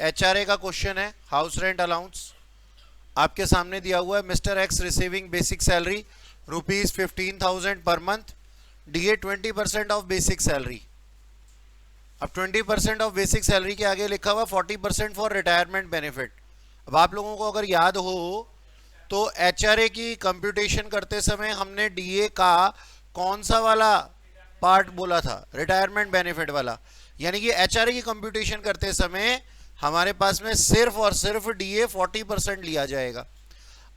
HRA का question है, house rent allowance आपके सामने दिया हुआ है। Mister x receiving basic salary ₹15,000 per month, DA 20% of basic salary. अब 20% ऑफ बेसिक सैलरी के आगे लिखा हुआ 40% फॉर रिटायरमेंट बेनिफिट। अब आप लोगों को अगर याद हो तो एचआरए की कंप्यूटेशन करते समय हमने डीए का कौन सा वाला पार्ट बोला था? रिटायरमेंट बेनिफिट वाला। यानी कि एचआरए की कंप्यूटेशन करते समय हमारे पास में सिर्फ और सिर्फ डीए 40% लिया जाएगा।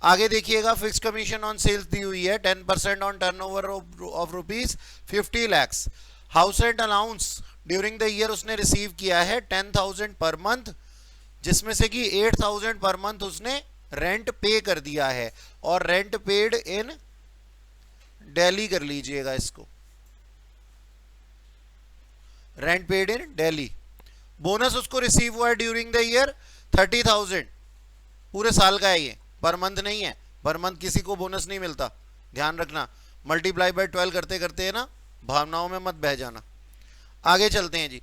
आगे देखिएगा, फिक्स कमीशन ऑन सेल्स दी हुई है 10% on turnover of ₹50 lakh. House rent allowance during the year उसने रिसीव किया है 10,000 पर मंथ, जिसमें से कि 8,000 पर मंथ उसने रेंट पे कर दिया है, और रेंट पेड इन दिल्ली कर लीजिएगा इसको, rent paid in Delhi. Bonus उसको रिसीव हुआ है ड्यूरिंग द ईयर 30,000, पूरे साल का है ये, पर मंथ नहीं है। पर मंथ किसी को बोनस नहीं मिलता, ध्यान रखना। मल्टीप्लाई बाय 12 करते करते है ना, भावनाओं में मत बह जाना। आगे चलते हैं जी।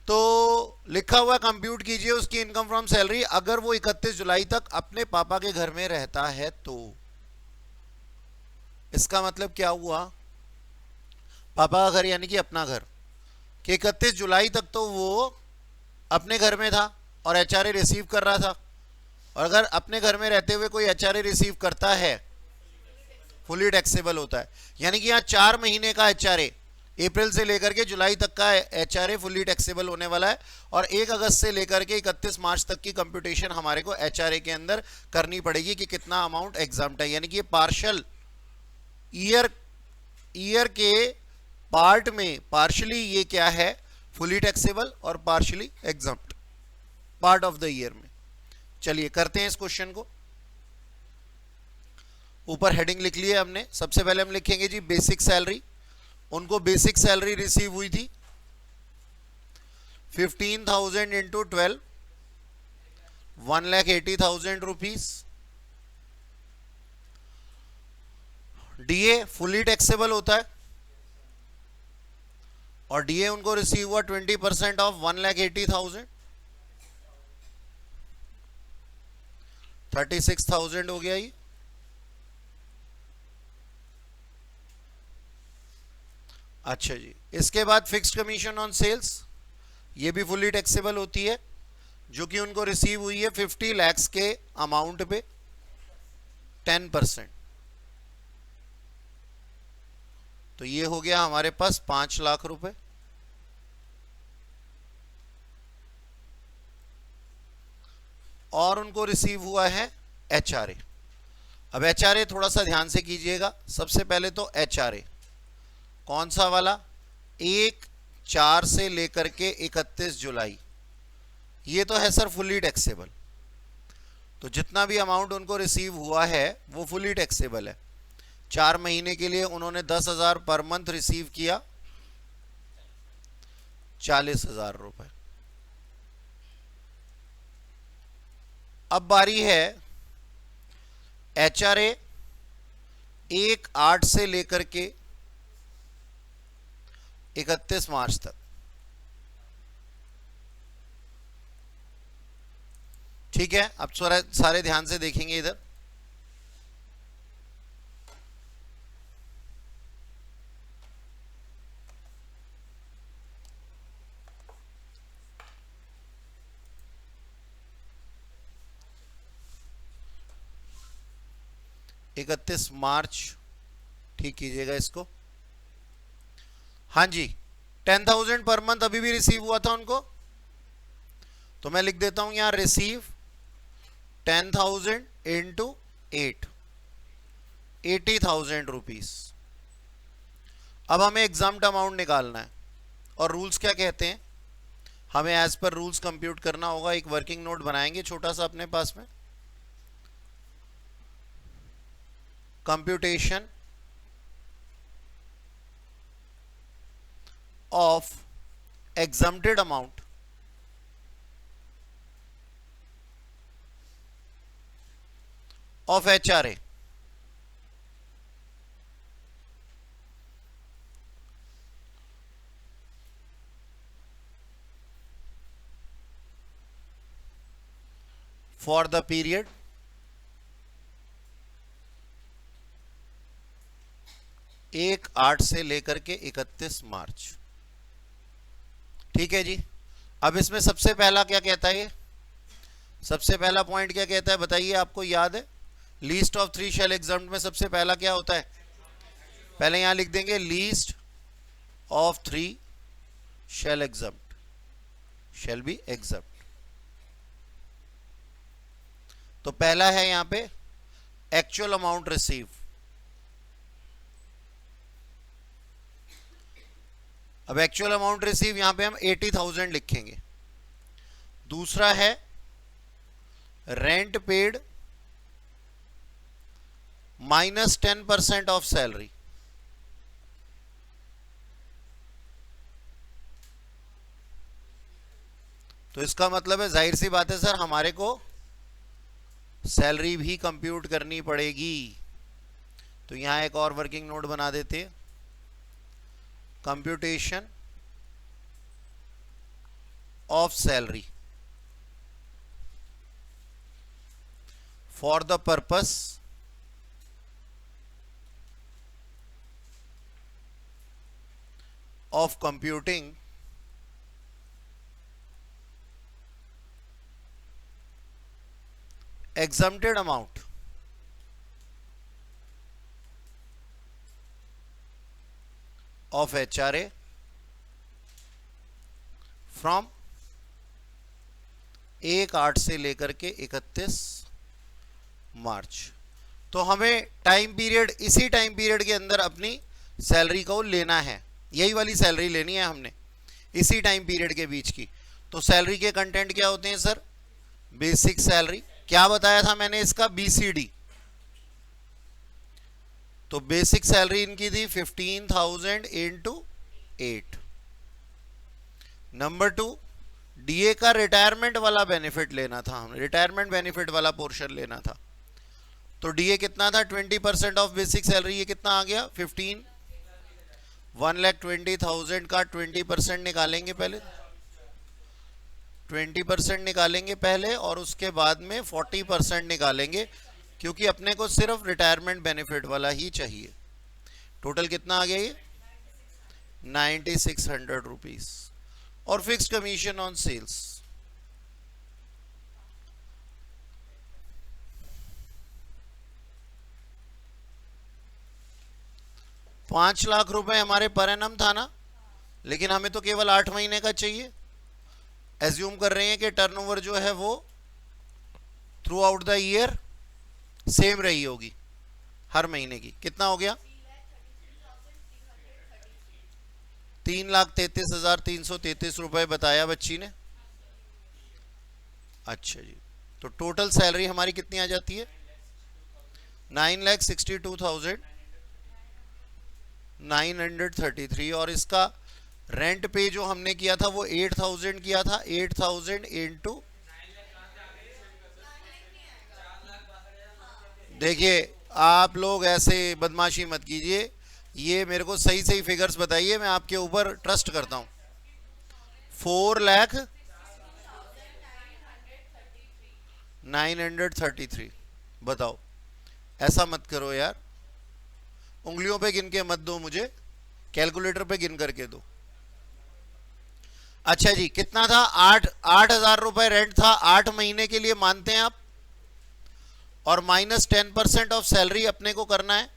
तो लिखा हुआ कंप्यूट कीजिए उसकी इनकम फ्रॉम सैलरी अगर वो 31 जुलाई तक अपने पापा के घर में रहता है तो। इसका मतलब क्या हुआ? पापा का घर यानी कि अपना घर, कि 31 जुलाई तक तो वो अपने घर में था और एचआरए रिसीव कर रहा था। और अगर अपने घर में रहते हुए कोई एचआरए रिसीव करता है, फुली टैक्सेबल होता है। यानी कि यहाँ 4 महीने का एचआरए, अप्रैल से लेकर के जुलाई तक का एचआरए फुली टैक्सेबल होने वाला है। और 1 अगस्त से लेकर के 31 मार्च तक की कंप्यूटेशन हमारे को एचआरए के अंदर करनी पड़ेगी कि कितना अमाउंट एग्जाम्प्ट है। यानी कि पार्शियल ईयर के पार्ट में पार्शियली ये क्या है, फुली टैक्सेबल, और partially exempt part of the year में। चलिए करते हैं इस क्वेश्चन को। ऊपर हेडिंग लिख ली है हमने। सबसे पहले हम लिखेंगे जी बेसिक सैलरी। उनको बेसिक सैलरी रिसीव हुई थी 15,000 into 12, 1,80,000 rupees. DA fully taxable होता है, और डीए उनको रिसीव हुआ 20% ऑफ 1,80,000, 36,000 हो गया ये। अच्छा जी, इसके बाद फिक्स्ड कमीशन ऑन सेल्स, ये भी फुली टैक्सेबल होती है, जो कि उनको रिसीव हुई है 50 लाख के अमाउंट पे 10%। तो ये हो गया हमारे पास 5 लाख रुपए। और उनको रिसीव हुआ है एचआरए। अब एचआरए थोड़ा सा ध्यान से कीजिएगा। सबसे पहले तो एचआरए कौन सा वाला? 1/4 से लेकर के 31 जुलाई, ये तो है सर फुली टैक्सेबल। तो जितना भी अमाउंट उनको रिसीव हुआ है वो फुली टैक्सेबल है। 4 महीने के लिए उन्होंने 10,000 पर मंथ रिसीव किया, 40,000 रुपए। अब बारी है एचआरए 1/8 से लेकर के 31 मार्च तक। ठीक है, अब सारे ध्यान से देखेंगे इधर। इकतीस मार्च, ठीक कीजिएगा इसको। हाँ जी, 10,000 पर मंथ अभी भी रिसीव हुआ था उनको, तो मैं लिख देता हूं यहां रिसीव 10,000 इंटू 8, 80,000 रुपीज। अब हमें एग्जाम्प्ट अमाउंट निकालना है, और रूल्स क्या कहते हैं, हमें एज पर रूल्स कंप्यूट करना होगा। एक वर्किंग नोट बनाएंगे छोटा सा अपने पास में। Computation of exempted amount of HRA. For the period 1/8 से लेकर के 31 मार्च। ठीक है जी। अब इसमें सबसे पहला क्या कहता है, ये सबसे पहला पॉइंट क्या कहता है बताइए, आपको याद है? लीस्ट ऑफ 3 शेल एग्जाम्ड में सबसे पहला क्या होता है? पहले यहां लिख देंगे least of 3 shall exempt, shall be exempt. तो पहला है यहां पे एक्चुअल अमाउंट रिसीव। अब एक्चुअल अमाउंट रिसीव यहां पे हम 80,000 लिखेंगे। दूसरा है rent paid minus 10% of salary. तो इसका मतलब है जाहिर सी बात है सर, हमारे को सैलरी भी कंप्यूट करनी पड़ेगी। तो यहां एक और वर्किंग नोट बना देते हैं, computation of salary for the purpose of computing exempted amount of HRA from 1/8 से लेकर के 31 मार्च। तो हमें टाइम पीरियड, इसी टाइम पीरियड के अंदर अपनी सैलरी को लेना है, यही वाली सैलरी लेनी है हमने इसी टाइम पीरियड के बीच की। तो सैलरी के कंटेंट क्या होते हैं सर? Basic salary. क्या बताया था मैंने इसका? BCD। तो बेसिक सैलरी इनकी थी 15,000 इंटू 8। नंबर 2, DA का रिटायरमेंट वाला बेनिफिट लेना था हमें, रिटायरमेंट बेनिफिट वाला पोर्शन लेना था। तो DA कितना था? 20% ऑफ बेसिक सैलरी। ये कितना आ गया? 1,20,000 का 20% निकालेंगे पहले, 20% निकालेंगे पहले और उसके बाद में 40% निकालेंगे, क्योंकि अपने को सिर्फ रिटायरमेंट बेनिफिट वाला ही चाहिए। टोटल कितना आ गया ये? 9600 रुपीज। और fixed commission on sales 5 lakh रुपए हमारे पर एनम था ना, लेकिन हमें तो केवल 8 महीने का चाहिए। एज्यूम कर रहे हैं कि टर्नओवर जो है वो through out the year same रही होगी हर महीने की। कितना हो गया? 3,33,333 रुपए बताया बच्ची ने। अच्छा जी, तो टोटल सैलरी हमारी कितनी आ जाती है? 9,62,933। और इसका रेंट पे जो हमने किया था वो 8,000 किया था। 8,000 इंटू, देखिए आप लोग ऐसे बदमाशी मत कीजिए, ये मेरे को सही सही फिगर्स बताइए, मैं आपके ऊपर ट्रस्ट करता हूँ। 4,09,33 बताओ। ऐसा मत करो यार, उंगलियों पे गिन के मत दो मुझे, कैलकुलेटर पे गिन करके दो। अच्छा जी, कितना था? 8,000 रुपए रेंट था 8 महीने के लिए, मानते हैं आप, और माइनस 10% ऑफ सैलरी अपने को करना है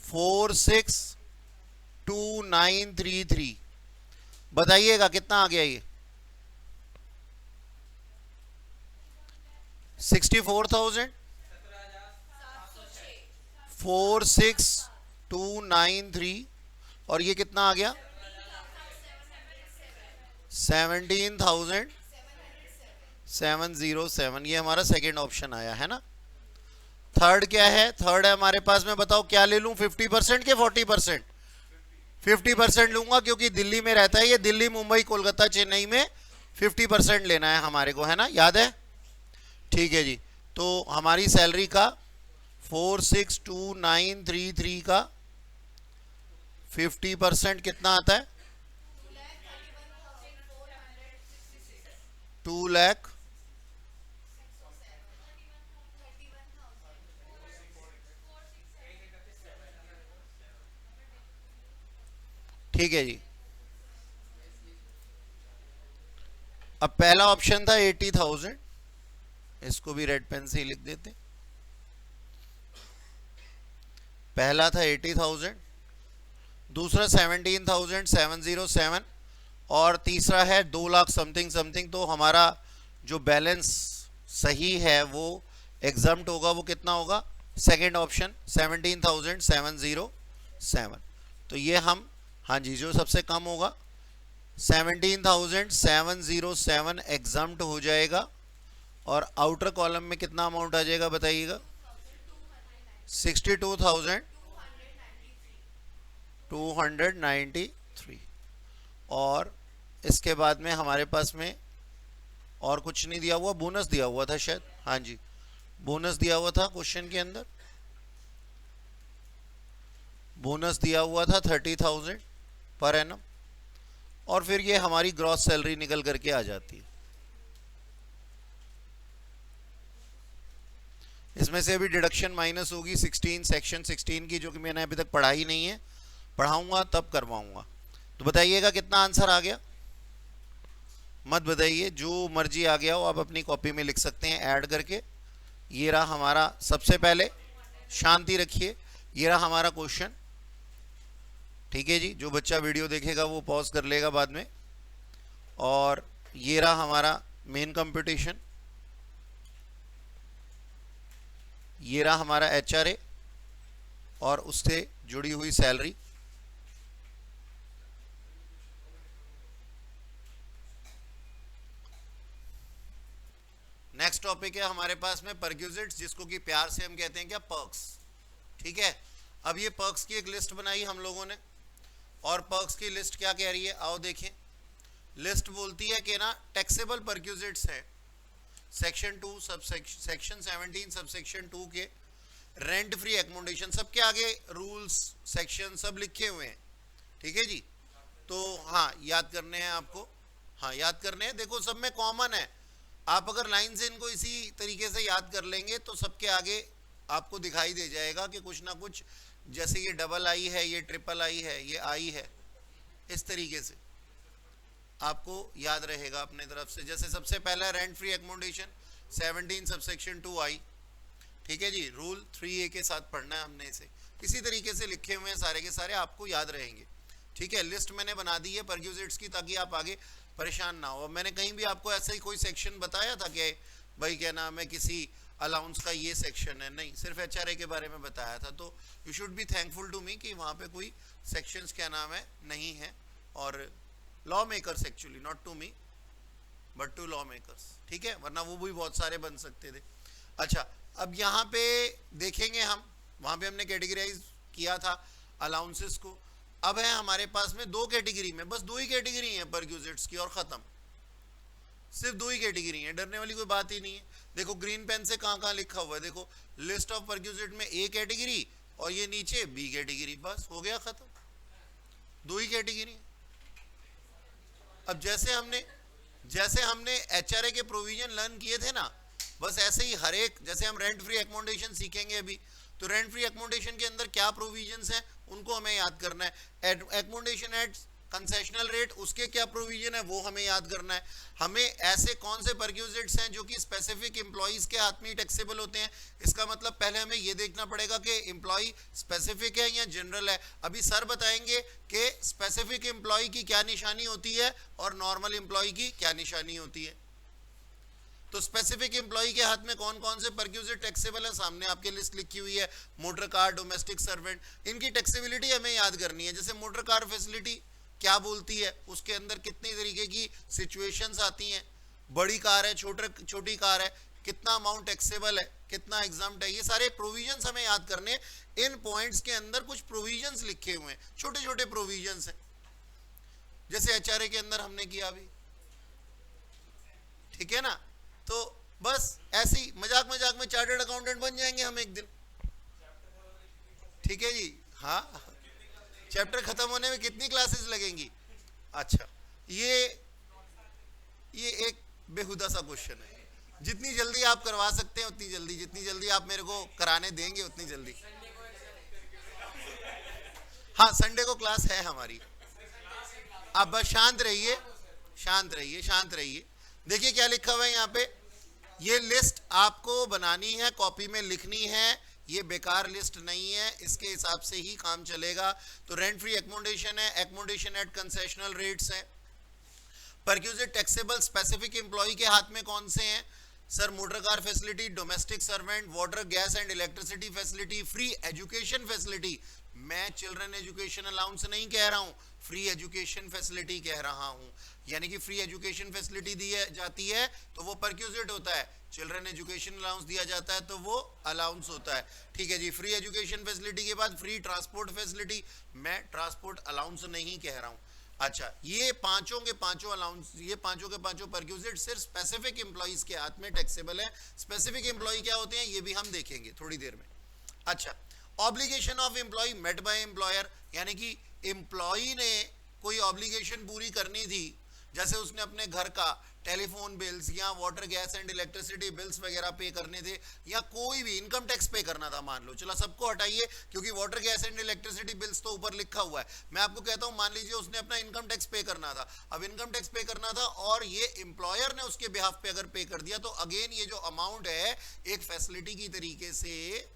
46,2933। बताइएगा कितना आ गया ये? 64,000 46,293। और ये कितना आ गया? 17,707। ये हमारा सेकेंड ऑप्शन आया है ना। थर्ड क्या है? थर्ड है हमारे पास में, बताओ क्या ले लूं? 50% के 40%? 50% लूंगा, क्योंकि दिल्ली में रहता है ये, दिल्ली मुंबई कोलकाता चेन्नई में 50% लेना है हमारे को, है ना, याद है? ठीक है जी। तो हमारी सैलरी का 46,2933 का 50% कितना आता है? ठीक है जी। अब पहला ऑप्शन था 80,000, इसको भी रेड पेन से ही लिख देते। पहला था 80,000, दूसरा 17,707 और तीसरा है 2 लाख समथिंग समथिंग। तो हमारा जो बैलेंस सही है वो एग्जम्प्ट होगा, वो कितना होगा? Second option 17,707। तो ये हम, हाँ जी, जो सबसे कम होगा 17,707 एग्जम्प्ट हो जाएगा। और आउटर कॉलम में कितना अमाउंट आ जाएगा बताइएगा? 62,293। और इसके बाद में हमारे पास में और कुछ नहीं दिया हुआ, बोनस दिया हुआ था शायद, हाँ जी, बोनस दिया हुआ था क्वेश्चन के अंदर। बोनस दिया हुआ था 30,000 पर एनम। और फिर ये हमारी ग्रॉस सैलरी निकल करके आ जाती है। इसमें से अभी डिडक्शन माइनस होगी 16 सेक्शन 16 की, जो कि मैंने अभी तक पढ़ाई नहीं है, पढ़ाऊंगा तब करवाऊंगा। तो बताइएगा कितना आंसर आ गया? मत बताइए, जो मर्जी आ गया हो आप अपनी कॉपी में लिख सकते हैं ऐड करके। ये रहा हमारा, सबसे पहले शांति रखिए, ये रहा हमारा क्वेश्चन। ठीक है जी, जो बच्चा वीडियो देखेगा वो पॉज कर लेगा बाद में। और ये रहा हमारा मेन कंपटीशन, ये रहा हमारा एचआरए और उससे जुड़ी हुई सैलरी। नेक्स्ट टॉपिक है हमारे पास में परक्यूजिट्स, जिसको कि प्यार से हम कहते हैं क्या? पर्क्स। ठीक है, अब ये पर्क्स की एक लिस्ट बनाई हम लोगों ने, और पर्क्स की लिस्ट क्या कह रही है आओ देखें। लिस्ट बोलती है कि ना टैक्सेबल परक्यूजिट्स है सेक्शन 2 सेक्शन 17 सबसेक्शन 2 के रेंट फ्री एकोमोडेशन, सबके आगे रूल्स सेक्शन सब लिखे हुए हैं। ठीक है जी, तो हाँ याद करने हैं आपको, हाँ याद करने हैं। देखो सब में कॉमन है, आप अगर लाइन से इनको इसी तरीके से याद कर लेंगे तो सबके आगे आपको दिखाई दे जाएगा कि कुछ ना कुछ, जैसे ये डबल आई है, ये ट्रिपल आई है, ये आई है, इस तरीके से आपको याद रहेगा अपने तरफ से। जैसे सबसे पहला रेंट फ्री एकोमोडेशन 17 सबसेक्शन 2 आई। ठीक है जी, रूल 3A के साथ पढ़ना है हमने इसे, इसी तरीके से लिखे हुए हैं सारे के सारे, आपको याद रहेंगे। ठीक है, लिस्ट मैंने बना दी है परक्यूजिट्स की, ताकि आप आगे परेशान ना हो। मैंने कहीं भी आपको ऐसा ही कोई सेक्शन बताया था कि भाई क्या नाम है किसी अलाउंस का ये सेक्शन है? नहीं, सिर्फ एचआरए के बारे में बताया था। तो you should be thankful to me कि वहाँ पे कोई सेक्शंस क्या नाम है नहीं है, और law makers actually, not to me but to law makers. ठीक है, वरना वो भी बहुत सारे बन सकते थे। अच्छा, अब यहाँ पे देखेंगे हम, वहाँ पे हमने कैटेगराइज किया था अलाउंसेस को। अब है हमारे पास में दो कैटेगरी में, बस दो ही कैटेगरी है परक्यूजिट्स की और ख़त्म, सिर्फ दो ही कैटेगरी है, डरने वाली कोई बात ही नहीं है। देखो ग्रीन पेन से कहाँ कहाँ लिखा हुआ है, देखो लिस्ट ऑफ परक्यूजिट में ए कैटेगरी और ये नीचे बी कैटेगरी, बस हो गया खत्म, दो ही कैटेगरी। अब जैसे हमने एचआरए के प्रोविजन लर्न किए थे ना, बस ऐसे ही हर एक, जैसे हम रेंट फ्री एकोमोडेशन सीखेंगे अभी, तो रेंट फ्री एकोमोडेशन के अंदर क्या प्रोविजंस हैं उनको हमें याद करना है। एकोमोडेशन एट कंसेशनल रेट, उसके क्या प्रोविजन है वो हमें याद करना है। हमें ऐसे कौन से परक्यूजिट्स हैं जो कि स्पेसिफिक एम्प्लॉइज के हाथ में ही टैक्सेबल होते हैं, इसका मतलब पहले हमें ये देखना पड़ेगा कि एम्प्लॉय स्पेसिफिक है या जनरल है। अभी सर बताएंगे कि स्पेसिफिक एम्प्लॉय की क्या निशानी होती है और नॉर्मल एम्प्लॉय की क्या निशानी होती है। तो स्पेसिफिक एम्प्लॉय के हाथ में कौन कौन से परक्यूजिट टैक्सेबल है, सामने आपके लिस्ट लिखी हुई है, मोटर कार, डोमेस्टिक सर्वेंट, इनकी टैक्सेबिलिटी हमें याद करनी है। जैसे मोटर कार फैसिलिटी क्या बोलती है, उसके अंदर कितनी तरीके की सिचुएशंस आती हैं, बड़ी कार है, छोटी कार है, कितना अमाउंट टैक्सेबल है, कितना एग्जाम्प्ट है, ये सारे प्रोविजंस हमें याद करने। इन पॉइंट्स के अंदर कुछ प्रोविजंस लिखे हुए हैं, छोटे छोटे प्रोविजंस हैं, जैसे एचआरए के अंदर हमने किया अभी। ठीक है ना, तो बस ऐसे ही मजाक मजाक में चार्टर्ड अकाउंटेंट बन जाएंगे हम एक दिन। ठीक है जी, हाँ, चैप्टर खत्म होने में कितनी क्लासेस लगेंगी? अच्छा, ये एक बेहुदा सा क्वेश्चन है, जितनी जल्दी आप करवा सकते हैं उतनी जल्दी, जितनी जल्दी आप मेरे को कराने देंगे उतनी जल्दी। हाँ, संडे को क्लास है हमारी, आप बस शांत रहिए, शांत रहिए, शांत रहिए। देखिए क्या लिखा हुआ है यहाँ पे, ये लिस्ट आपको बनानी है, कॉपी में लिखनी है, ये बेकार लिस्ट नहीं है, इसके हिसाब से ही काम चलेगा। तो रेंट फ्री एकोमोडेशन है, एकोमोडेशन एट कंसेशनल रेट्स है। परक्यूजिट टैक्सेबल स्पेसिफिक एम्प्लॉय के हाथ में कौन से हैं sir? Motor car facility, domestic servant, water gas and electricity facility, free education facility. मैं चिल्ड्रन एजुकेशन अलाउंस नहीं कह रहा हूं, फ्री एजुकेशन फैसिलिटी कह रहा हूं। यानी कि फ्री एजुकेशन फैसिलिटी दी जाती है तो वो परक्यूजिट होता है, चिल्ड्रन एजुकेशन अलाउंस दिया जाता है तो वो अलाउंस होता है। ठीक है जी। फ्री एजुकेशन फैसिलिटी के बाद फ्री ट्रांसपोर्ट फैसिलिटी, मैं ट्रांसपोर्ट अलाउंस नहीं कह रहा हूं। अच्छा, ये पांचों के पांचों अलाउंस, ये पांचों के पांचों परक्यूजिट सिर्फ स्पेसिफिक एम्प्लॉइज के हाथ में टैक्सेबल है। स्पेसिफिक एम्प्लॉय क्या होते हैं ये भी हम देखेंगे थोड़ी देर में। अच्छा, obligation of employment by employer, यानी कि एम्प्लॉय ने कोई ऑब्लिगेशन पूरी करनी थी, जैसे उसने अपने घर का टेलीफोन बिल्स या water gas and electricity bills वगैरह पे करने थे, या कोई भी इनकम टैक्स पे करना था, मान लो, चलो सबको हटाइए क्योंकि water gas and electricity bills तो ऊपर लिखा हुआ है। मैं आपको कहता हूं, मान लीजिए उसने अपना इनकम टैक्स पे करना था। अब इनकम टैक्स पे करना था और ये एम्प्लॉयर ने उसके बिहाफ पे अगर पे कर दिया, तो अगेन ये जो अमाउंट है एक फैसिलिटी की तरीके से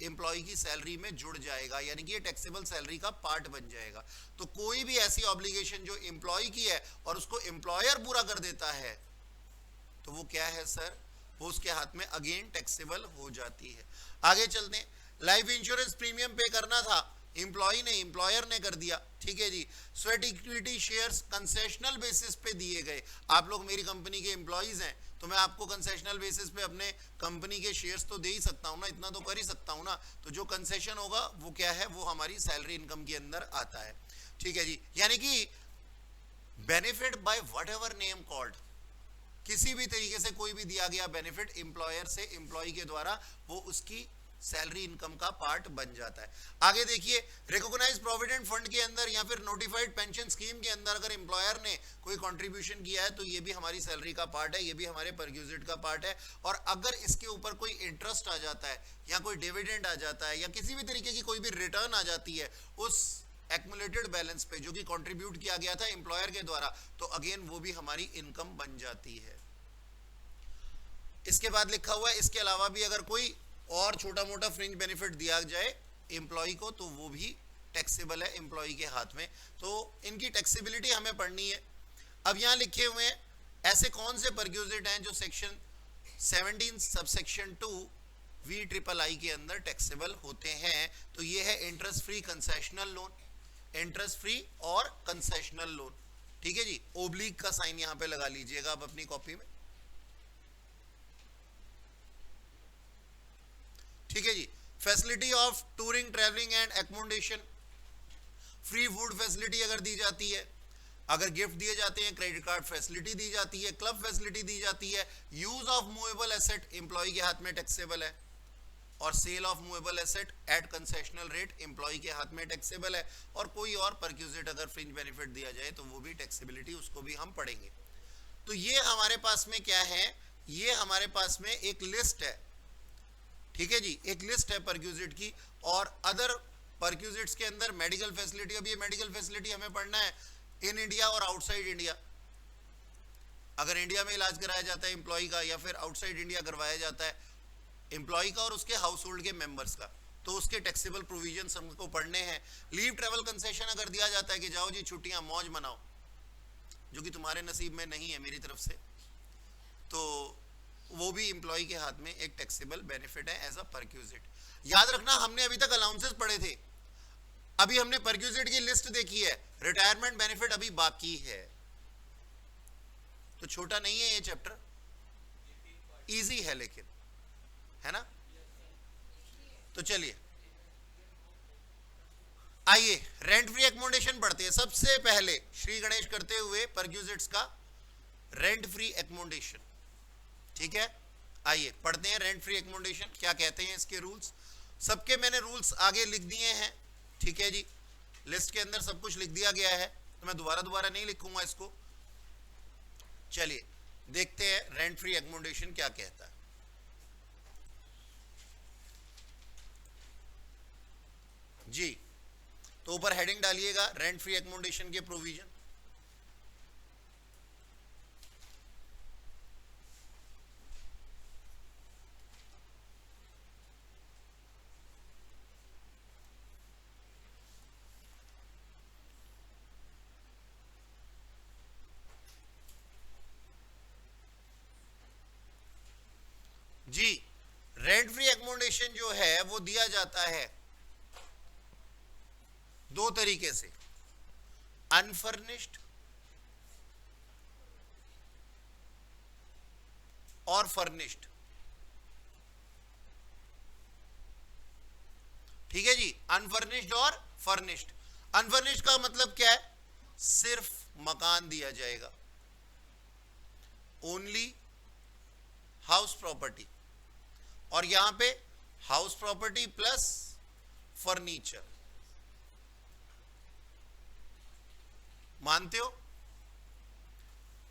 एम्प्लॉय की सैलरी में जुड़ जाएगा, यानी कि ये टैक्सेबल सैलरी का पार्ट बन जाएगा। तो कोई भी ऐसी ऑब्लिगेशन जो एम्प्लॉय की है और उसको एम्प्लॉयर पूरा कर देता है, तो वो क्या है सर? वो उसके हाथ में अगेन टैक्सेबल हो जाती है। आगे चलते हैं। लाइफ इंश्योरेंस प्रीमियम पे करना था, एम्प्लॉय ने, एम्प्लॉयर ने कर दिया। ठीक है जी। Sweat equity shares concessional basis पे दिए गए। आप लोग मेरी कंपनी के एम्प्लॉइज हैं, तो मैं आपको कंसेशनल बेसिस पे अपने कंपनी के शेयर्स तो दे ही सकता हूं ना, इतना तो कर ही सकता हूं ना। तो जो कंसेशन होगा वो क्या है? वो हमारी सैलरी इनकम के अंदर आता है। ठीक है जी। यानी कि benefit by what ever name called, किसी भी तरीके से कोई भी दिया गया बेनिफिट एम्प्लॉयर से एम्प्लॉय के द्वारा, वो उसकी सैलरी इनकम का पार्ट बन जाता है। आगे देखिए, रिकॉग्नाइज्ड प्रोविडेंट फंड के अंदर या फिर नोटिफाइड पेंशन स्कीम के अंदर अगर एम्प्लॉयर ने कोई कंट्रीब्यूशन किया है, तो ये भी हमारी सैलरी का पार्ट है, ये भी हमारे परक्यूजिट का पार्ट है। और अगर इसके ऊपर कोई इंटरेस्ट आ जाता है या कोई डिविडेंड आ जाता है या किसी भी तरीके की कोई भी रिटर्न आ जाती है उस एक्मुलेटेड बैलेंस पे जो कि कंट्रीब्यूट किया गया था एम्प्लॉयर के द्वारा, तो अगेन वो भी हमारी इनकम बन जाती है। इसके बाद लिखा हुआ है, इसके अलावा भी अगर कोई और छोटा मोटा फ्रिंज बेनिफिट दिया जाए एम्प्लॉय को, तो वो भी टैक्सेबल है एम्प्लॉय के हाथ में। तो इनकी टैक्सेबिलिटी हमें पढ़नी है। अब यहां लिखे हुए हैं ऐसे कौन से परक्यूजिट हैं जो सेक्शन 17 सबसेक्शन 2 VIII के अंदर टैक्सेबल होते हैं। तो ये है interest free concessional loan, interest free और कंसेशनल लोन। ठीक है जी। ओब्लिक का साइन यहां पे लगा लीजिएगा आप अपनी कॉपी में। ठीक है जी। Facility of touring, travelling and accommodation, free food facility अगर दी जाती है, अगर गिफ्ट दिए जाते हैं, क्रेडिट कार्ड फैसिलिटी दी जाती है, क्लब फैसिलिटी दी जाती है, use of movable asset employee के हाथ में टैक्सेबल है, और sale of movable asset at concessional rate employee के हाथ में टैक्सेबल है। और कोई और परक्यूजिट अगर फ्रिंज बेनिफिट दिया जाए तो वो भी टैक्सेबिलिटी, उसको भी हम पढ़ेंगे। तो ये हमारे पास में क्या है? ये हमारे पास में एक लिस्ट है। ठीक है जी। एक लिस्ट है परक्यूजिट की। और अदर परक्यूजिट्स के अंदर मेडिकल फैसिलिटी, अब ये मेडिकल फैसिलिटी हमें पढ़ना है इन इंडिया और आउटसाइड इंडिया। अगर इंडिया में इलाज कराया जाता है एम्प्लॉय का, या फिर आउटसाइड इंडिया करवाया जाता है एम्प्लॉय का और उसके हाउस होल्ड के मेंबर्स का, तो उसके टैक्सेबल प्रोविजंस हमको पढ़ने हैं। लीव ट्रेवल कंसेशन अगर दिया जाता है कि जाओ जी छुट्टियां मौज मनाओ, जो कि तुम्हारे नसीब में नहीं है मेरी तरफ से, तो वो भी एम्प्लॉय के हाथ में एक टैक्सेबल बेनिफिट है एज अ परक्यूजिट। याद रखना, हमने अभी तक अलाउंसेस पढ़े थे, अभी हमने परक्यूजिट की लिस्ट देखी है, रिटायरमेंट बेनिफिट अभी बाकी है। तो छोटा नहीं है ये चैप्टर, इजी है लेकिन, है ना। तो चलिए आइए रेंट फ्री एकोमोडेशन पढ़ते हैं। सबसे पहले श्री गणेश करते हुए परक्यूजिट्स का रेंट फ्री एकोमोडेशन। ठीक है, आइए पढ़ते हैं रेंट फ्री एकोमोडेशन क्या कहते हैं, इसके रूल्स। सबके मैंने रूल्स आगे लिख दिए हैं। ठीक है जी, लिस्ट के अंदर सब कुछ लिख दिया गया है, तो मैं दोबारा नहीं लिखूंगा इसको। चलिए देखते हैं रेंट फ्री एकोमोडेशन क्या कहता है। जी, तो ऊपर हेडिंग डालिएगा रेंट फ्री एकोमोडेशन के प्रोविजन। जी रेंट फ्री एकोमोडेशन जो है वो दिया जाता है दो तरीके से, अनफर्निश्ड और फर्निश्ड। ठीक है जी, अनफर्निश्ड और फर्निश्ड। अनफर्निश्ड का मतलब क्या है? सिर्फ मकान दिया जाएगा, ओनली हाउस प्रॉपर्टी, और यहां पे हाउस प्रॉपर्टी प्लस फर्नीचर। मानते हो?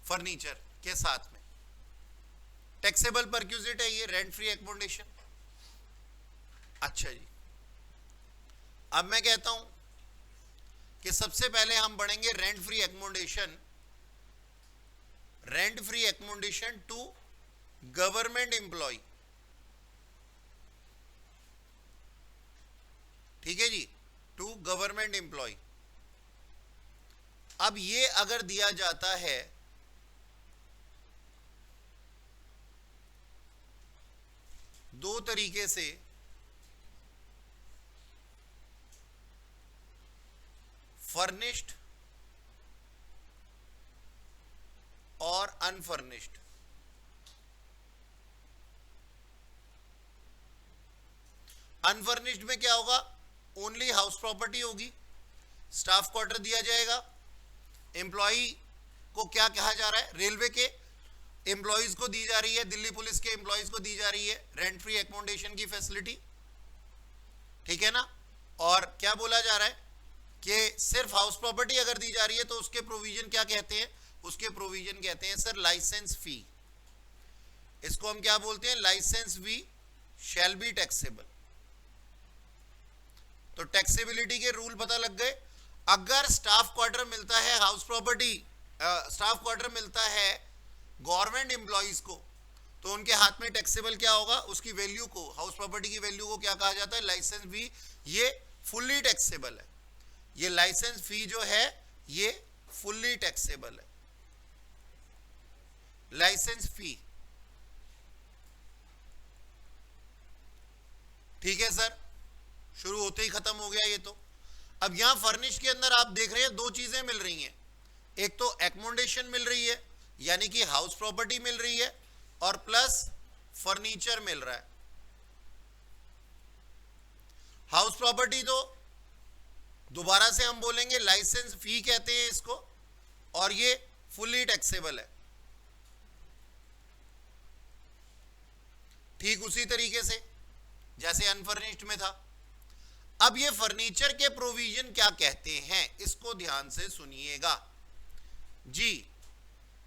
फर्नीचर के साथ में टैक्सेबल परक्यूजिट है ये रेंट फ्री एकोमोडेशन। अच्छा जी, अब मैं कहता हूं कि सबसे पहले हम बढ़ेंगे rent free accommodation, rent free accommodation to government employee. ठीक है जी, टू गवर्नमेंट एम्प्लॉय। अब ये अगर दिया जाता है दो तरीके से, फर्निश्ड और अनफर्निश्ड। अनफर्निश्ड में क्या होगा? ओनली हाउस प्रॉपर्टी होगी, स्टाफ क्वार्टर दिया जाएगा। एम्प्लॉई को क्या कहा जा रहा है? रेलवे के एम्प्लॉइज को दी जा रही है, दिल्ली पुलिस के एम्प्लॉइज को दी जा रही है रेंट फ्री एकोमोडेशन की फैसिलिटी। ठीक है ना? और क्या बोला जा रहा है कि सिर्फ हाउस प्रॉपर्टी अगर दी जा रही है तो उसके प्रोविजन क्या कहते हैं? उसके प्रोविजन कहते हैं सर लाइसेंस फी। इसको हम क्या बोलते हैं? Licence fee shall be taxable. तो टैक्सेबिलिटी के रूल पता लग गए। अगर स्टाफ क्वार्टर मिलता है, हाउस प्रॉपर्टी स्टाफ क्वार्टर मिलता है गवर्नमेंट एम्प्लॉइज को, तो उनके हाथ में टैक्सेबल क्या होगा? उसकी वैल्यू को, हाउस प्रॉपर्टी की वैल्यू को क्या कहा जाता है? लाइसेंस फी। ये फुल्ली टैक्सेबल है, ये लाइसेंस फी जो है ये फुल्ली टैक्सेबल है, लाइसेंस फी। ठीक है सर, शुरू होते ही खत्म हो गया ये तो। अब यहां फर्निश के अंदर आप देख रहे हैं दो चीजें मिल रही हैं, एक तो एकोमोडेशन मिल रही है यानी कि हाउस प्रॉपर्टी मिल रही है, और प्लस फर्नीचर मिल रहा है। हाउस प्रॉपर्टी तो दोबारा से हम बोलेंगे लाइसेंस फी कहते हैं इसको, और ये फुल्ली टैक्सेबल है। ठीक उसी तरीके से जैसे अनफर्निश्ड में था। अब ये फर्नीचर के प्रोविजन क्या कहते हैं, इसको ध्यान से सुनिएगा जी।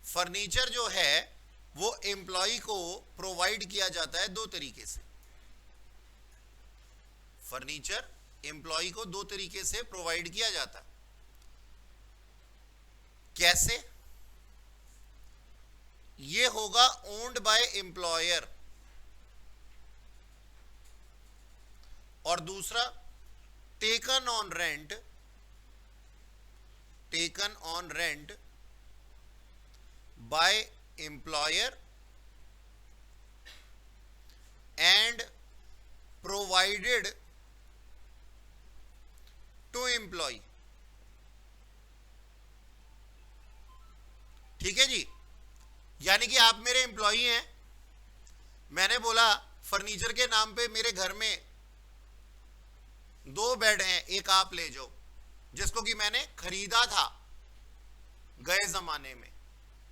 फर्नीचर जो है वो एम्प्लॉय को प्रोवाइड किया जाता है दो तरीके से। फर्नीचर एम्प्लॉय को दो तरीके से प्रोवाइड किया जाता है। कैसे? ये होगा ओन्ड बाय एम्प्लॉयर, और दूसरा taken on rent, taken on rent by employer and provided to employee. ठीक है जी, यानी कि आप मेरे एम्प्लॉई हैं, मैंने बोला फर्नीचर के नाम पे मेरे घर में दो बेड हैं, एक आप ले जाओ, जिसको कि मैंने खरीदा था गए जमाने में।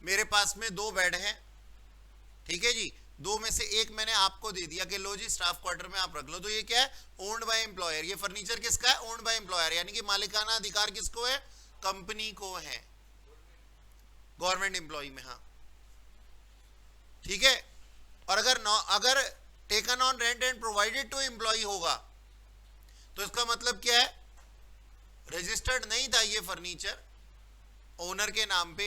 मेरे पास में दो बेड हैं, ठीक है जी, दो में से एक मैंने आपको दे दिया कि लो जी स्टाफ क्वार्टर में आप रख लो। तो ये क्या है? Owned by employer. ये फर्नीचर किसका है? ओन्ड बाय एम्प्लॉयर, यानी कि मालिकाना अधिकार किसको है? कंपनी को है, गवर्नमेंट एम्प्लॉय में। हाँ ठीक है। और अगर taken on rent and provided to employee होगा तो इसका मतलब क्या है? रजिस्टर्ड नहीं था ये फर्नीचर ओनर के नाम पे,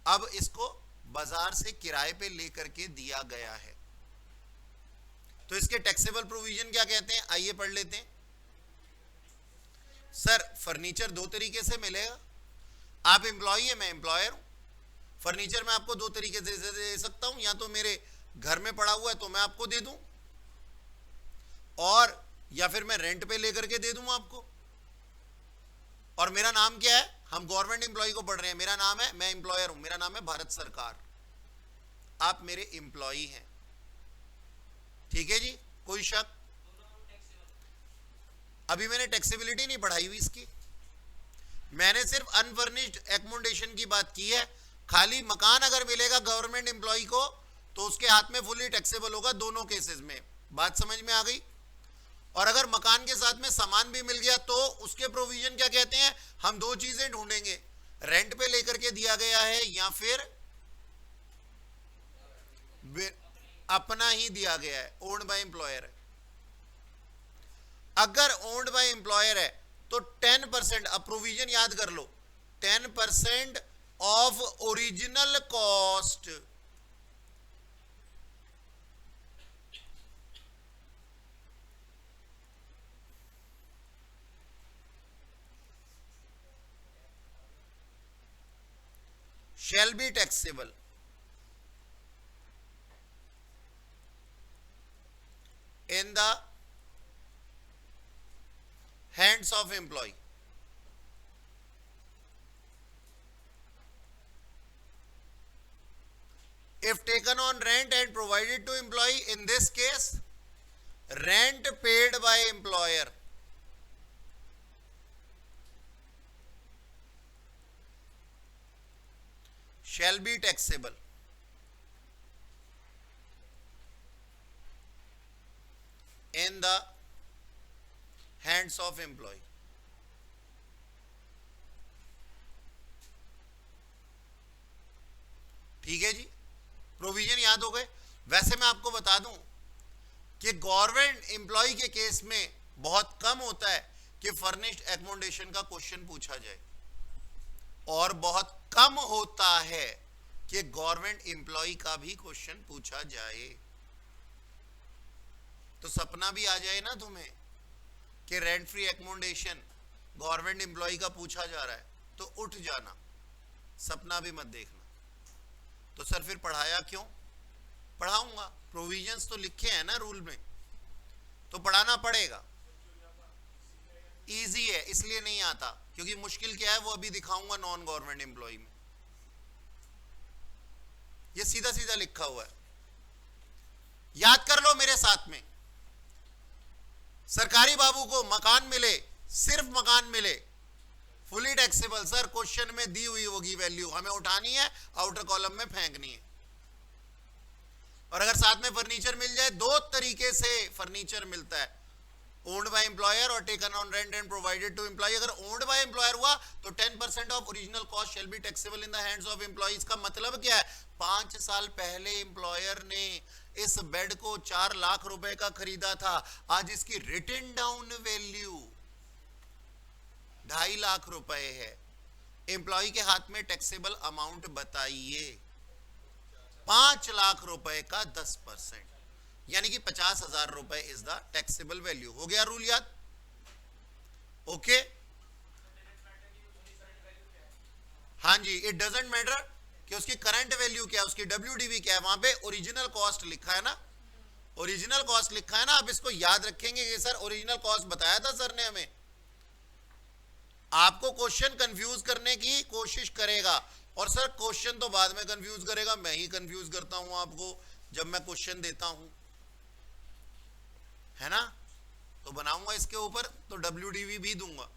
अब इसको बाजार से किराए पे लेकर के दिया गया है। तो इसके टैक्सेबल प्रोविजन क्या कहते हैं, आइए पढ़ लेते हैं। सर फर्नीचर दो तरीके से मिलेगा, आप एम्प्लॉय है, मैं एम्प्लॉयर हूं। फर्नीचर मैं आपको दो तरीके से दे सकता हूं, या तो मेरे घर में पड़ा हुआ है तो मैं आपको दे दूं, और या फिर मैं रेंट पे लेकर के दे दूं आपको। और मेरा नाम क्या है, हम गवर्नमेंट एम्प्लॉय को पढ़ रहे हैं, मेरा नाम है, मैं एम्प्लॉयर हूं, मेरा नाम है भारत सरकार, आप मेरे एम्प्लॉय हैं। ठीक है जी, कोई शक? अभी मैंने टैक्सेबिलिटी नहीं पढ़ाई हुई इसकी, मैंने सिर्फ अनफर्निश्ड एकोमोडेशन की बात की है। खाली मकान अगर मिलेगा गवर्नमेंट एम्प्लॉय को तो उसके हाथ में फुली टैक्सेबल होगा दोनों केसेस में। बात समझ में आ गई? और अगर मकान के साथ में सामान भी मिल गया तो उसके प्रोविजन क्या कहते हैं, हम दो चीजें ढूंढेंगे, रेंट पे लेकर के दिया गया है या फिर अपना ही दिया गया है, ओन्ड बाय एम्प्लॉयर है। अगर ओन्ड बाय एम्प्लॉयर है तो 10%, अब प्रोविजन याद कर लो, 10% of original cost shall be taxable in the hands of employee. If taken on rent and provided to employee, in this case, rent paid by employer shall be taxable in the hands of employee. ठीक है जी, provision याद हो गए। वैसे मैं आपको बता दूं कि गवर्नमेंट एम्प्लॉय के केस में बहुत कम होता है कि फर्निश्ड एकोमोडेशन का क्वेश्चन पूछा जाए, और बहुत कम होता है कि गवर्नमेंट एम्प्लॉय का भी क्वेश्चन पूछा जाए। तो सपना भी आ जाए ना तुम्हें कि rent free accommodation government employee का पूछा जा रहा है, तो उठ जाना, सपना भी मत देखना। तो सर फिर पढ़ाया क्यों? पढ़ाऊंगा, प्रोविजंस तो लिखे हैं ना रूल में, तो पढ़ाना पड़ेगा। इजी है इसलिए नहीं आता, क्योंकि मुश्किल क्या है वो अभी दिखाऊंगा नॉन गवर्नमेंट एम्प्लॉय में। ये सीधा सीधा लिखा हुआ है, याद कर लो मेरे साथ में। सरकारी बाबू को मकान मिले, सिर्फ मकान मिले, फुली टैक्सेबल, सर क्वेश्चन में दी हुई होगी वैल्यू, हमें उठानी है, आउटर कॉलम में फेंकनी है। और अगर साथ में फर्नीचर मिल जाए, दो तरीके से फर्नीचर मिलता है, ओन्ड बाय एम्प्लॉयर और taken on rent and provided to employee. अगर ओन्ड बाय एम्प्लॉयर हुआ तो 10% of original cost shall be taxable in the hands of employees. का मतलब क्या है, 5 साल पहले एम्प्लॉयर ने इस बेड को 4 लाख रुपए का खरीदा था, आज इसकी रिटन डाउन वैल्यू 2.5 लाख रुपए है। एम्प्लॉय के हाथ में टैक्सेबल अमाउंट बताइए, 5 लाख रुपए का 10%, यानी कि 50,000 रुपए इज द टैक्सेबल वैल्यू। हो गया रूल याद? ओके, हाँ जी, इट डजंट मैटर कि उसकी करंट वैल्यू क्या है, उसकी WDV क्या है, वहां पे ओरिजिनल कॉस्ट लिखा है ना, ओरिजिनल कॉस्ट लिखा है ना। आप इसको याद रखेंगे कि सर ओरिजिनल कॉस्ट बताया था सर ने हमें। आपको क्वेश्चन कंफ्यूज करने की कोशिश करेगा, और सर क्वेश्चन तो बाद में कंफ्यूज करेगा, मैं ही कंफ्यूज करता हूं आपको जब मैं क्वेश्चन देता हूं, है ना। तो बनाऊंगा इसके ऊपर तो WDV भी दूंगा।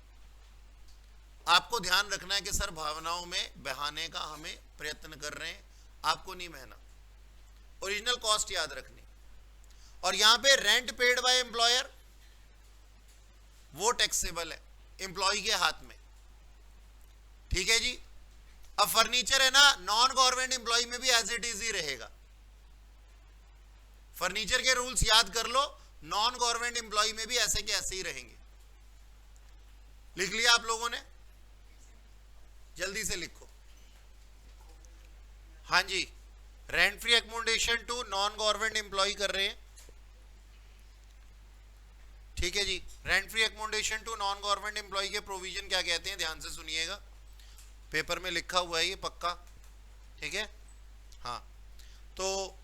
आपको ध्यान रखना है कि सर भावनाओं में बहाने का हमें प्रयत्न कर रहे हैं, आपको नहीं बहना, ओरिजिनल कॉस्ट याद रखनी। और यहां पे रेंट पेड बाय एम्प्लॉयर वो टैक्सेबल है एम्प्लॉय के हाथ में, ठीक है जी। अब फर्नीचर है ना, नॉन गवर्नमेंट एम्प्लॉय में भी एज इट इज ही रहेगा। फर्नीचर के रूल्स याद कर लो, नॉन गवर्नमेंट एम्प्लॉय में भी ऐसे के ऐसे ही रहेंगे। लिख लिया आप लोगों ने? जल्दी से लिखो। हाँ जी, rent free accommodation to non government employ कर रहे हैं, ठीक है जी। Rent free accommodation to non government employ के प्रोविजन क्या कहते हैं, ध्यान से सुनिएगा, पेपर में लिखा हुआ है ये पक्का, ठीक है। हाँ, तो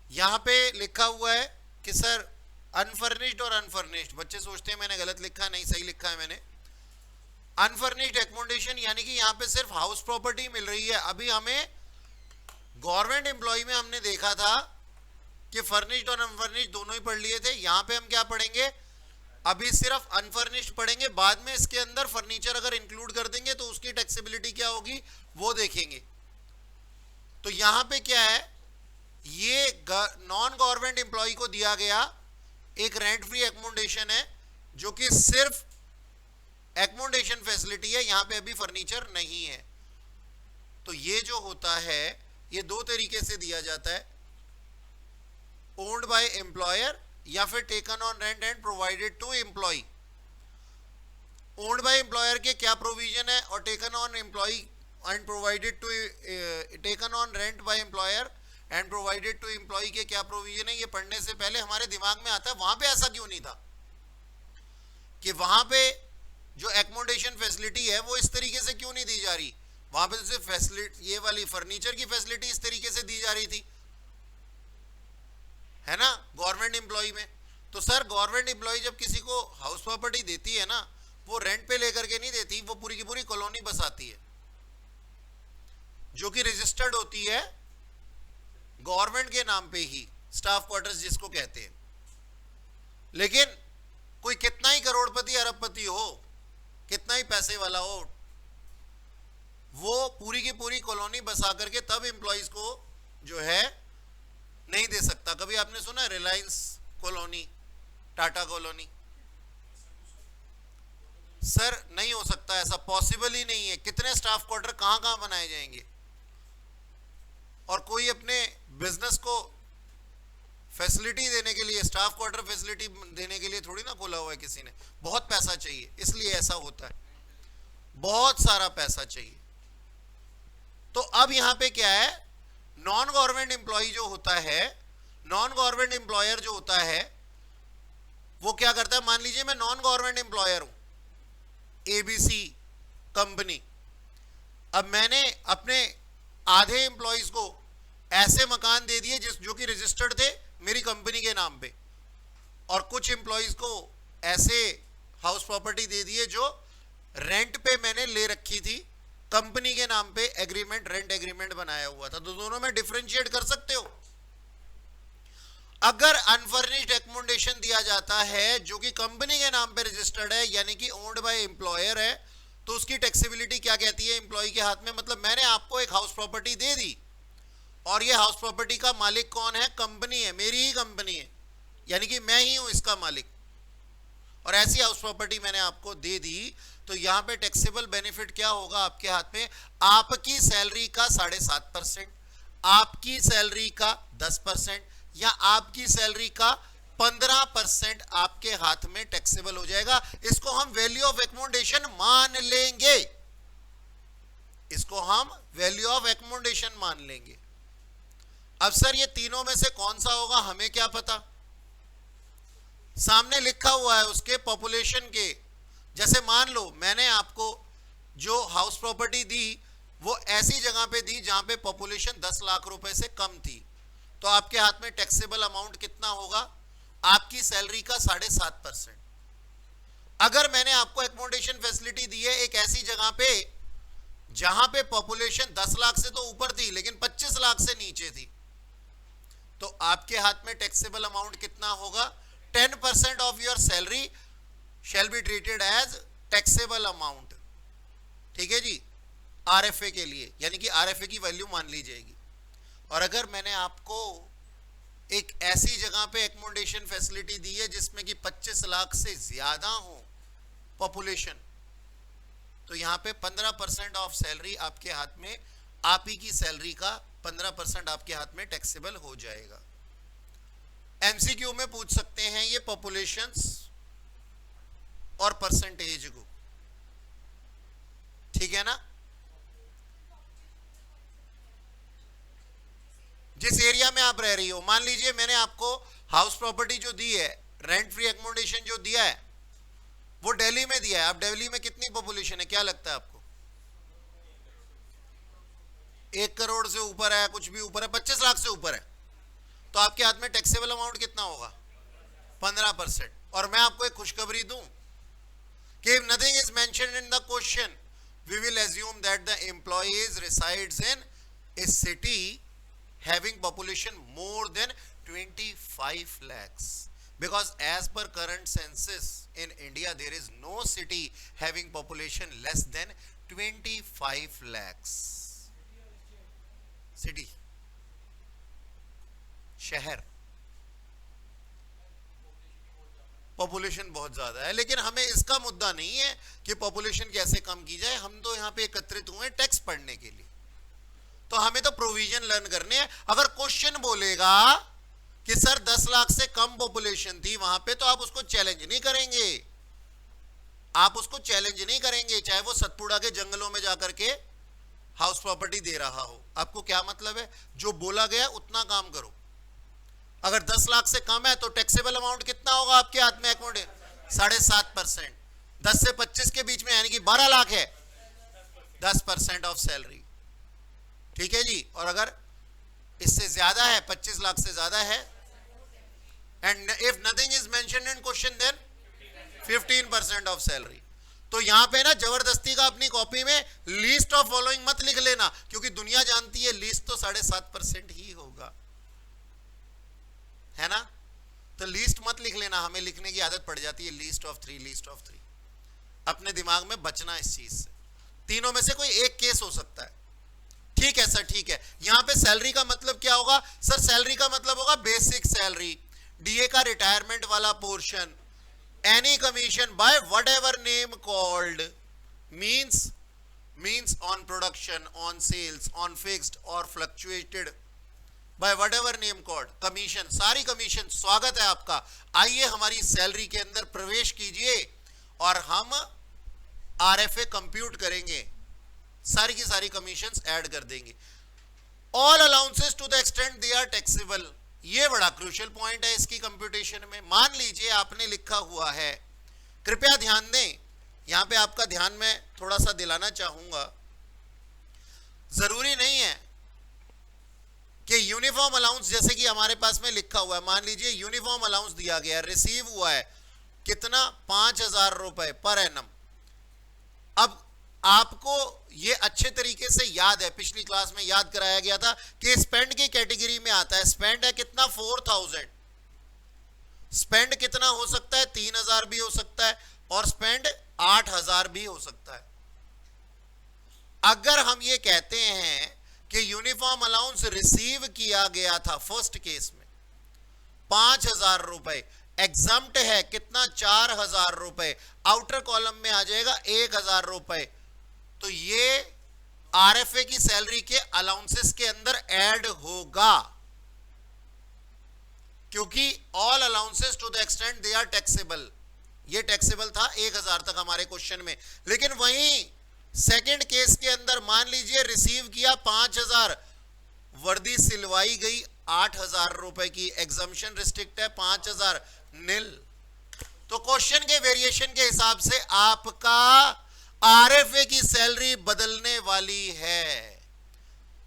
यहां पे लिखा हुआ है कि सर अनफर्निश्ड और अनफर्निश्ड, बच्चे सोचते हैं मैंने गलत लिखा, नहीं सही लिखा है मैंने। अनफर्निश्ड एकोमोडेशन यानी कि यहां पे सिर्फ हाउस प्रॉपर्टी मिल रही है। अभी हमें गवर्नमेंट एम्प्लॉय में हमने देखा था कि फर्निश्ड और अनफर्निश्ड दोनों ही पढ़ लिए थे। यहां पे हम क्या पढ़ेंगे, अभी सिर्फ अनफर्निश्ड पढ़ेंगे, बाद में इसके अंदर फर्नीचर अगर इंक्लूड कर देंगे तो उसकी टैक्सेबिलिटी क्या होगी वो देखेंगे। तो यहां पे क्या है, ये नॉन गवर्नमेंट एम्प्लॉय को दिया गया एक रेंट फ्री एकोमोडेशन है जो कि सिर्फ एकोमोडेशन फैसिलिटी है, यहां पे अभी फर्नीचर नहीं है। तो ये जो होता है ये दो तरीके से दिया जाता है, ओन्ड बाय एम्प्लॉयर या फिर taken on rent and provided to employee. Owned by employer के क्या प्रोविजन है और taken on employee and provided to, taken on rent by employer and provided to employee के क्या प्रोविजन है, ये पढ़ने से पहले हमारे दिमाग में आता है वहां पे ऐसा क्यों नहीं था कि वहां पे जो एकोमोडेशन फैसिलिटी है वो इस तरीके से क्यों नहीं दी जा रही, वहां पे तो सिर्फ फैसिलिटी, ये वाली फर्नीचर की फैसिलिटी इस तरीके से दी जा रही थी, है ना, गवर्नमेंट एम्प्लॉय में। तो सर गवर्नमेंट एम्प्लॉय जब किसी को हाउस प्रॉपर्टी देती है ना, वो रेंट पे लेकर के नहीं देती, वो पूरी की पूरी कॉलोनी बसाती है जो कि रजिस्टर्ड होती है गवर्नमेंट के नाम पे ही, स्टाफ क्वार्टर्स जिसको कहते हैं। लेकिन कोई कितना ही करोड़पति अरबपति हो, कितना ही पैसे वाला हो, वो पूरी की पूरी कॉलोनी बसा करके तब एम्प्लॉइज को जो है नहीं दे सकता। कभी आपने सुना Reliance colony, Tata colony? Sir नहीं हो सकता, ऐसा पॉसिबल ही नहीं है। कितने स्टाफ क्वार्टर कहां कहां बनाए जाएंगे, और कोई अपने बिजनेस को फैसिलिटी देने के लिए, स्टाफ क्वार्टर फैसिलिटी देने के लिए थोड़ी ना खोला हुआ है किसी ने, बहुत पैसा चाहिए, इसलिए ऐसा होता है, बहुत सारा पैसा चाहिए। तो अब यहां पे क्या है, नॉन गवर्नमेंट एम्प्लॉय जो होता है, नॉन गवर्नमेंट एम्प्लॉयर जो होता है वो क्या करता है, मान लीजिए मैं नॉन गवर्नमेंट एम्प्लॉयर हूं, एबीसी कंपनी, अब मैंने अपने आधे एम्प्लॉइज को ऐसे मकान दे दिए जो कि रजिस्टर्ड थे मेरी कंपनी के नाम पे, और कुछ एम्प्लॉइज को ऐसे हाउस प्रॉपर्टी दे दिए जो रेंट पे मैंने ले रखी थी, कंपनी के नाम पे एग्रीमेंट, रेंट एग्रीमेंट बनाया हुआ था। तो दोनों में डिफरेंशिएट कर सकते हो। अगर अनफर्निश्ड एकोमोडेशन दिया जाता है जो कि कंपनी के नाम पे रजिस्टर्ड है यानी कि ओन्ड बाय एम्प्लॉयर है, तो उसकी टैक्सेबिलिटी क्या कहती है, एम्प्लॉय के हाथ में। मतलब मैंने आपको एक हाउस प्रॉपर्टी दे दी और ये हाउस प्रॉपर्टी का मालिक कौन है, कंपनी है, मेरी ही कंपनी है, यानी कि मैं ही हूं इसका मालिक, और ऐसी हाउस प्रॉपर्टी मैंने आपको दे दी। तो यहां पे टैक्सेबल बेनिफिट क्या होगा आपके हाथ में, आपकी सैलरी का 7.5%, आपकी सैलरी का 10% या आपकी सैलरी का 15% आपके हाथ में टैक्सेबल हो जाएगा। इसको हम वैल्यू ऑफ एकोमोडेशन मान लेंगे, इसको हम वैल्यू ऑफ एकोमोडेशन मान लेंगे। अब सर ये तीनों में से कौन सा होगा हमें क्या पता, सामने लिखा हुआ है उसके पॉपुलेशन के। जैसे मान लो मैंने आपको जो हाउस प्रॉपर्टी दी वो ऐसी जगह पे दी जहां पे पॉपुलेशन 10 लाख रुपए से कम थी, तो आपके हाथ में टैक्सेबल अमाउंट कितना होगा, आपकी सैलरी का 7.5%। अगर मैंने आपको एकोमोडेशन फैसिलिटी दी है एक ऐसी जगह पे जहां पे पॉपुलेशन 10 लाख से तो ऊपर थी लेकिन 25 लाख से नीचे थी, तो आपके हाथ में टैक्सेबल अमाउंट कितना होगा, 10% of your salary shall be treated as taxable amount. ठीक है जी, आरएफए के लिए, यानी कि आरएफए की वैल्यू मान ली जाएगी। और अगर मैंने आपको एक ऐसी जगह पे एकोमोडेशन फैसिलिटी दी है जिसमें कि 25 लाख से ज्यादा हो पॉपुलेशन, तो यहां पे 15% ऑफ सैलरी आपके हाथ में, आप ही की सैलरी का 15% आपके हाथ में टैक्सेबल हो जाएगा। एमसीक्यू में पूछ सकते हैं ये पॉपुलेशंस और परसेंटेज को, ठीक है ना। जिस एरिया में आप रह रही हो, मान लीजिए मैंने आपको हाउस प्रॉपर्टी जो दी है, रेंट फ्री एकोमोडेशन जो दिया है वो दिल्ली में दिया है। अब दिल्ली में कितनी पॉपुलेशन है, क्या लगता है आपको, 1 करोड़ से ऊपर है, कुछ भी ऊपर है, 25 लाख से ऊपर है। तो आपके हाथ में टैक्सेबल अमाउंट कितना होगा? 15%। और मैं आपको एक खुशखबरी दूं कि if nothing is mentioned in the question, we will assume that the employees resides in a city having population more than 25 lakhs, because as per current census in India there is no city having population less than 25 lakhs. City, शहर, population बहुत ज्यादा है, लेकिन हमें इसका मुद्दा नहीं है कि पॉपुलेशन कैसे कम की जाए। हम तो यहाँ पे एकत्रित हुए टैक्स पढ़ने के लिए, तो हमें तो प्रोविजन लर्न करने हैं। अगर क्वेश्चन बोलेगा कि सर 10 लाख से कम पॉपुलेशन थी वहां पे, तो आप उसको चैलेंज नहीं करेंगे, आप उसको चैलेंज नहीं करेंगे, चाहे वो सतपुड़ा के जंगलों में जाकर के हाउस प्रॉपर्टी दे रहा हो। आपको क्या मतलब है? जो बोला गया उतना काम करो। अगर 10 लाख से कम है तो टैक्सेबल अमाउंट कितना होगा आपके हाथ में? अकाउंट 7.5%। 10 से 25 के बीच में यानी कि 12 लाख है, 10% ऑफ सैलरी। ठीक है जी। और अगर इससे ज्यादा है, 25 लाख से ज्यादा है, and if nothing is mentioned in question then 15% of salary. तो यहां पे ना जबरदस्ती का अपनी कॉपी में लीस्ट ऑफ फॉलोइंग मत लिख लेना, क्योंकि दुनिया जानती है लीस्ट तो 7.5% ही होगा, है ना। तो लीस्ट मत लिख लेना, हमें लिखने की आदत पड़ जाती है लीस्ट ऑफ 3, लीस्ट ऑफ 3। अपने दिमाग में बचना इस चीज से। तीनों में से कोई एक केस हो सकता है। ठीक है सर, ठीक है। यहां पे सैलरी का मतलब क्या होगा? सर सैलरी का मतलब होगा बेसिक सैलरी, डीए का रिटायरमेंट वाला portion, any commission by whatever name called, means on production, on sales, on fixed और fluctuated by whatever name called, commission, सारी कमीशन। स्वागत है आपका। आइए हमारी सैलरी के अंदर प्रवेश कीजिए और हम आरएफए कंप्यूट करेंगे, सारी की सारी कमीशंस ऐड कर देंगे। All allowances to the extent they are taxable, ये बड़ा क्रूशियल पॉइंट है इसकी कंप्यूटेशन में। मान लीजिए आपने लिखा हुआ है, कृपया ध्यान दें, यहां पे आपका ध्यान मैं थोड़ा सा दिलाना चाहूंगा। जरूरी नहीं है कि यूनिफॉर्म अलाउंस जैसे कि हमारे पास में लिखा हुआ है, मान लीजिए यूनिफॉर्म अलाउंस दिया गया, रिसीव हुआ है कितना? 5,000 रुपए पर एनम। अब आपको ये अच्छे तरीके से याद है, पिछली क्लास में याद कराया गया था कि स्पेंड की कैटेगरी में आता है। स्पेंड है कितना? 4,000। स्पेंड कितना हो सकता है? 3,000 भी हो सकता है, और स्पेंड 8,000 भी हो सकता है। अगर हम ये कहते हैं कि यूनिफॉर्म अलाउंस रिसीव किया गया था फर्स्ट केस में 5,000 रुपए, एग्जम्प्ट है कितना? 4,000 रुपए, आउटर कॉलम में आ जाएगा 1,000 रुपए, तो ये आरएफए की सैलरी के अलाउंसेस के अंदर ऐड होगा, क्योंकि all allowances to the extent they are taxable, ये टैक्सेबल था 1,000 तक हमारे क्वेश्चन में। लेकिन वहीं सेकंड केस के अंदर मान लीजिए रिसीव किया 5,000, वर्दी सिलवाई गई 8,000 रुपए की, एग्जम्पशन रिस्ट्रिक्ट है 5,000 नील। तो क्वेश्चन के वेरिएशन के हिसाब से आपका आरएफए की सैलरी बदलने वाली है।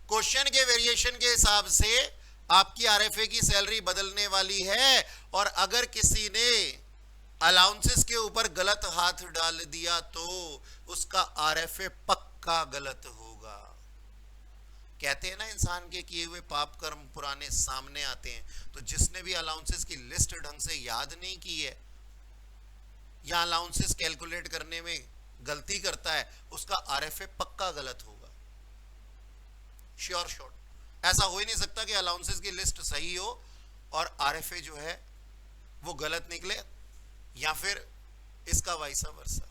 क्वेश्चन के वेरिएशन के हिसाब से आपकी आरएफए की सैलरी बदलने वाली है, और अगर किसी ने अलाउंसेस के ऊपर गलत हाथ डाल दिया तो उसका आरएफए पक्का गलत होगा। कहते हैं ना इंसान के किए हुए पाप कर्म पुराने सामने आते हैं, तो जिसने भी अलाउंसेस की लिस्ट ढंग से याद नहीं की है या अलाउंसेस कैलकुलेट करने में गलती करता है, उसका आरएफए पक्का गलत होगा, श्योर शॉट। ऐसा हो ही नहीं सकता कि अलाउंसेस की लिस्ट सही हो और आरएफए जो है वो गलत निकले, या फिर इसका वाइसा वर्सा।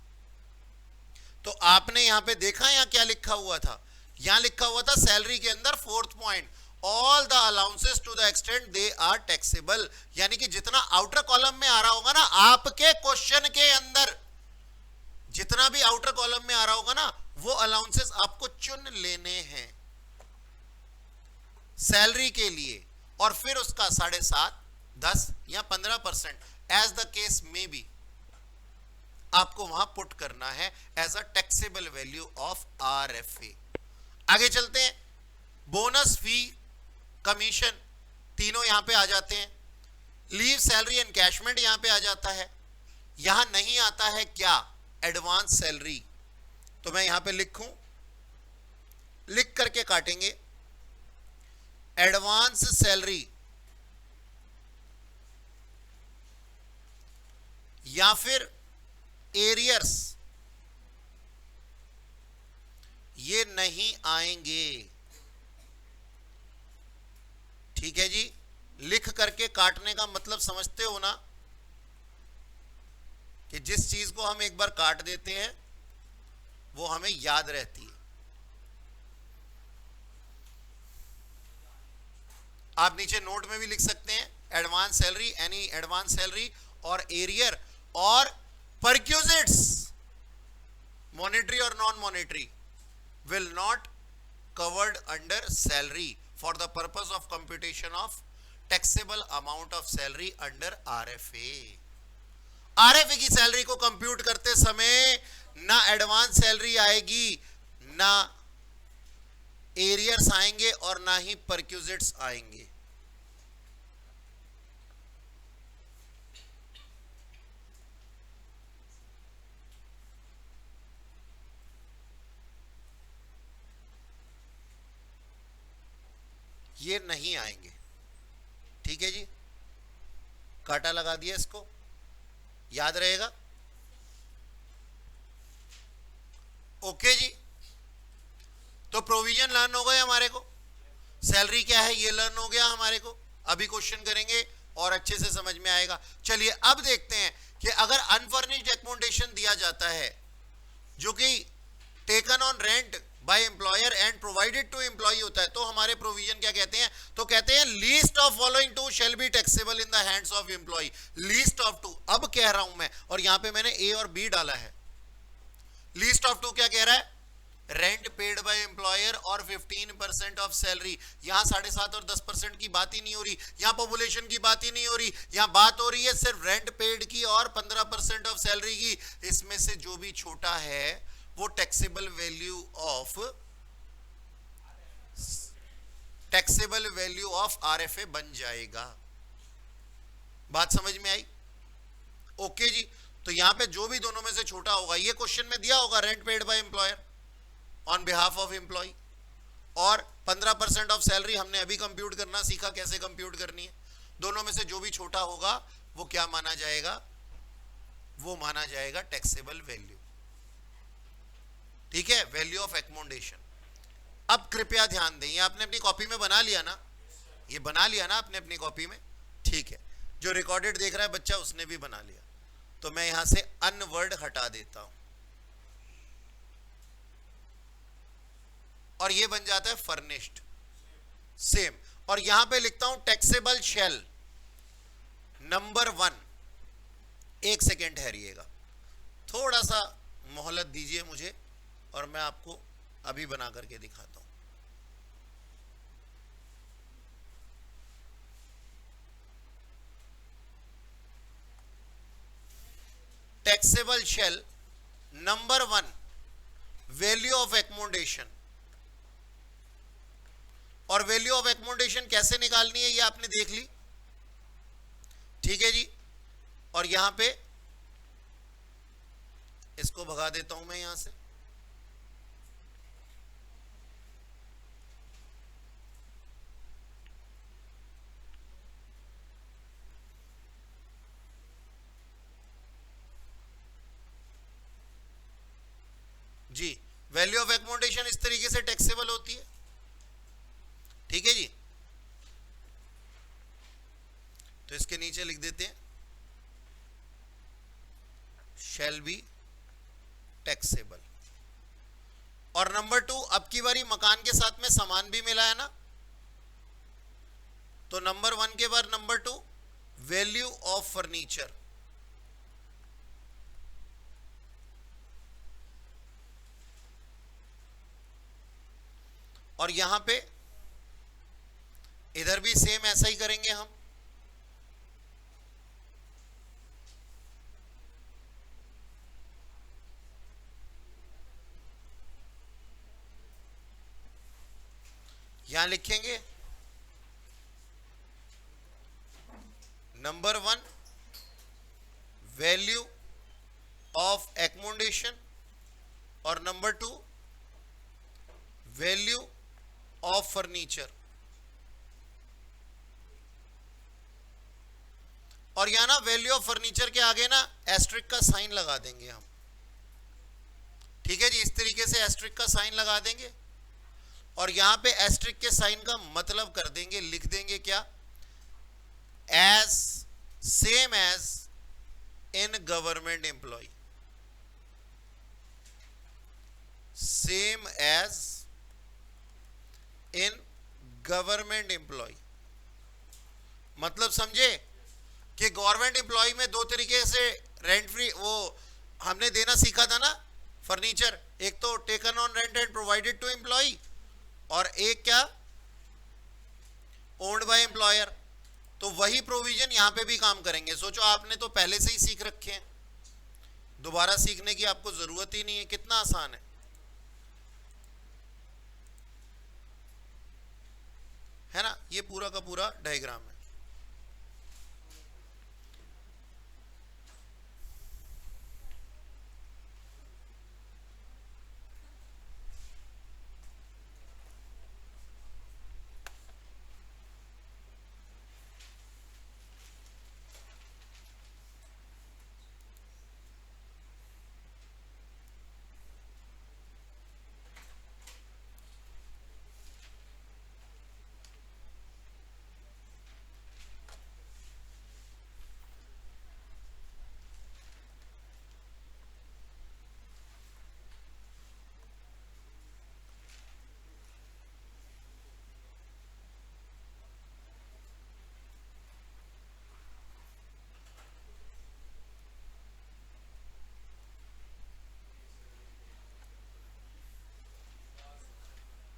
तो आपने यहां पे देखा यहां क्या लिखा हुआ था? यहां लिखा हुआ था सैलरी के अंदर fourth point, all the allowances to the extent they are taxable, यानी कि जितना आउटर कॉलम में आ रहा होगा ना आपके क्वेश्चन के अंदर, जितना भी आउटर कॉलम में आ रहा होगा ना, वो अलाउंसेस आपको चुन लेने हैं सैलरी के लिए, और फिर उसका 7.5, 10 या 15% एज द केस में भी आपको वहां पुट करना है as a taxable value of RFA. आगे चलते हैं। बोनस फी कमीशन तीनों यहां पे आ जाते हैं। लीव सैलरी एनकैशमेंट यहां पे आ जाता है। यहां नहीं आता है क्या, एडवांस सैलरी। तो मैं यहां पे लिखूं, लिख करके काटेंगे, एडवांस सैलरी या फिर एरियर्स, ये नहीं आएंगे। ठीक है जी, लिख करके काटने का मतलब समझते हो ना, कि जिस चीज को हम एक बार काट देते हैं वो हमें याद रहती है। आप नीचे नोट में भी लिख सकते हैं, advance salary, any advance salary और एरियर और परक्यूजिट्स, मॉनेटरी और non monetary, will not covered under salary for the purpose of computation of taxable amount of salary under RFA. RFA की सैलरी को कंप्यूट करते समय ना एडवांस सैलरी आएगी, ना एरियर्स आएंगे और ना ही परक्यूजिट्स आएंगे। ये नहीं आएंगे। ठीक है जी, काटा लगा दिया, इसको याद रहेगा। ओके जी, तो प्रोविजन लर्न हो गए हमारे को, सैलरी क्या है ये लर्न हो गया हमारे को। अभी क्वेश्चन करेंगे और अच्छे से समझ में आएगा। चलिए अब देखते हैं कि अगर अनफर्निश्ड एकोमोडेशन दिया जाता है जो कि taken on rent by employer and provided to employee होता है, तो हमारे प्रोविजन क्या कहते हैं, तो कहते हैं least of following two shall be taxable in the hands of employee. Least of two अब कह रहा हूं मैं, और यहां पे मैंने ए और बी डाला है। लीस्ट ऑफ टू क्या कह रहा है, रेंट पेड बाय एम्प्लॉयर और 15% ऑफ सैलरी। यहां 7.5 और 10% की बात ही नहीं हो रही, यहां पॉपुलेशन की बात ही नहीं हो रही, यहां बात हो रही है सिर्फ रेंट पेड की और 15% ऑफ सैलरी की। इसमें से जो भी छोटा है वो टैक्सेबल वैल्यू ऑफ आरएफए बन जाएगा। बात समझ में आई? ओके जी, तो यहां पे जो भी दोनों में से छोटा होगा, ये क्वेश्चन में दिया होगा rent paid by employer on behalf of employee, और 15% ऑफ सैलरी हमने अभी कंप्यूट करना सीखा कैसे कंप्यूट करनी है। दोनों में से जो भी छोटा होगा वो क्या माना जाएगा, वो माना जाएगा टैक्सेबल वैल्यू। ठीक है, वैल्यू ऑफ एकोमोडेशन। अब कृपया ध्यान दें, ये आपने अपनी कॉपी में बना लिया ना, ये बना लिया ना आपने अपनी कॉपी में, ठीक है। जो रिकॉर्डेड देख रहा है बच्चा उसने भी बना लिया, तो मैं यहां से अन वर्ड हटा देता हूं और ये बन जाता है फर्निश्ड, सेम। और यहां पे लिखता हूं टैक्सेबल शेल नंबर 1। एक सेकेंड ठहरिएगा, थोड़ा सा मोहलत दीजिए मुझे और मैं आपको अभी बना करके दिखाता हूं। Taxable shall number 1, value of accommodation. और वैल्यू ऑफ एकोमोडेशन कैसे निकालनी है ये आपने देख ली, ठीक है जी। और यहां पे इसको भगा देता हूं मैं यहां से, जी। वैल्यू ऑफ एकोमोडेशन इस तरीके से टैक्सेबल होती है, ठीक है जी। तो इसके नीचे लिख देते हैं शैल बी टैक्सेबल। और नंबर 2, अब की बारी मकान के साथ में सामान भी मिला है ना, तो नंबर 1 के बाद नंबर 2, वैल्यू ऑफ फर्नीचर। और यहां पे इधर भी सेम ऐसा ही करेंगे हम। यहां लिखेंगे नंबर 1 वैल्यू ऑफ एकोमोडेशन और नंबर 2 वैल्यू ऑफ फर्नीचर। और यहां ना वैल्यू ऑफ फर्नीचर के आगे ना एस्ट्रिक का साइन लगा देंगे हम। ठीक है जी, इस तरीके से एस्ट्रिक का साइन लगा देंगे और यहां पे एस्ट्रिक के साइन का मतलब कर देंगे, लिख देंगे क्या, as same as in government employee, same as in government employee. मतलब समझे कि गवर्नमेंट एम्प्लॉय में दो तरीके से रेंट फ्री वो हमने देना सीखा था ना फर्नीचर, एक तो taken on rent and provided to employee और एक क्या, ओन्ड बाय एम्प्लॉयर। तो वही प्रोविजन यहां पे भी काम करेंगे। सोचो आपने तो पहले से ही सीख रखे हैं, दोबारा सीखने की आपको जरूरत ही नहीं है, कितना आसान है ना। ये पूरा का पूरा डायग्राम है।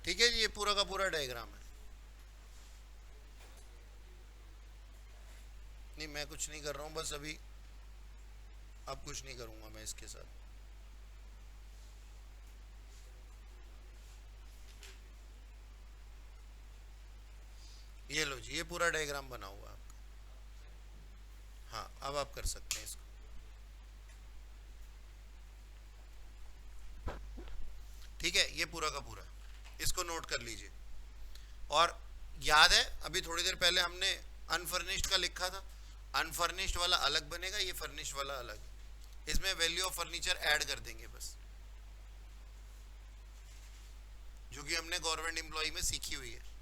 ठीक है जी, ये पूरा का पूरा डायग्राम है। नहीं मैं कुछ नहीं कर रहा हूं, बस अभी अब कुछ नहीं करूंगा मैं इसके साथ। ये लो जी, ये पूरा डायग्राम बना हुआ है आपका। हाँ अब आप कर सकते हैं इसको। ठीक है, ये पूरा का पूरा, इसको नोट कर लीजिए। और याद है अभी थोड़ी देर पहले हमने अनफर्निश्ड का लिखा था, अनफर्निश्ड वाला अलग बनेगा, ये फर्निश्ड वाला अलग। इसमें वैल्यू ऑफ फर्नीचर ऐड कर देंगे बस, जो कि हमने गवर्नमेंट एम्प्लॉय में सीखी हुई है।